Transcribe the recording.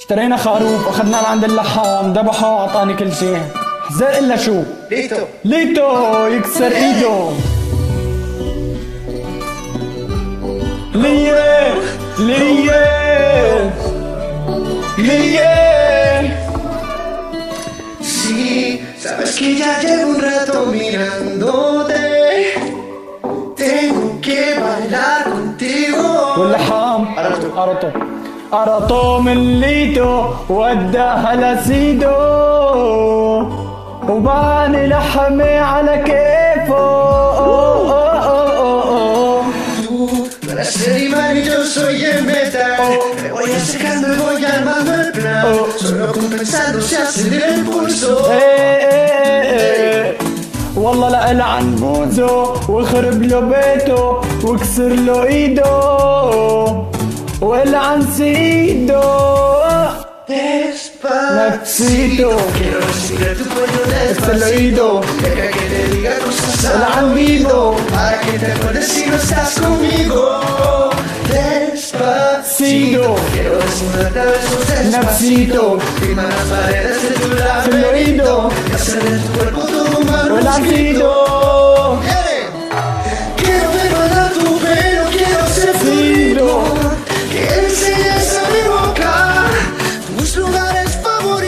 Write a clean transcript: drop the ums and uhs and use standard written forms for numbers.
اشترينا خروف اخذناه لعند اللحام ذبحه واعطاني كل شيء. زي الا شو؟ ليتو يكسر ايده. ليه ليه ليه. Sí, sabes que ya llevo un rato mirándote. Tengo que bailar contigo. واللحام قرطو من ليتو وداها لسيدو وباني لحمي على كيفه. Tú eres el imán y yo soy el metal. Me voy acercando y voy armando el plan. Solo con pensarlo se acelera el pulso. والله لألعن بوزه وخرب له بيته وكسر له ايده والعن سيده. Despacito, quiero respirar tu cuello despacito. Deja que te diga cosas al العن oído بيده para que te acuerdes si no estás conmigo. Despacito, quiero desnudarte a besos نفسيته firmar las paredes de tu في الأيده laberinto y hacer de tu cuerpo todo un والعن manuscrito. سيده.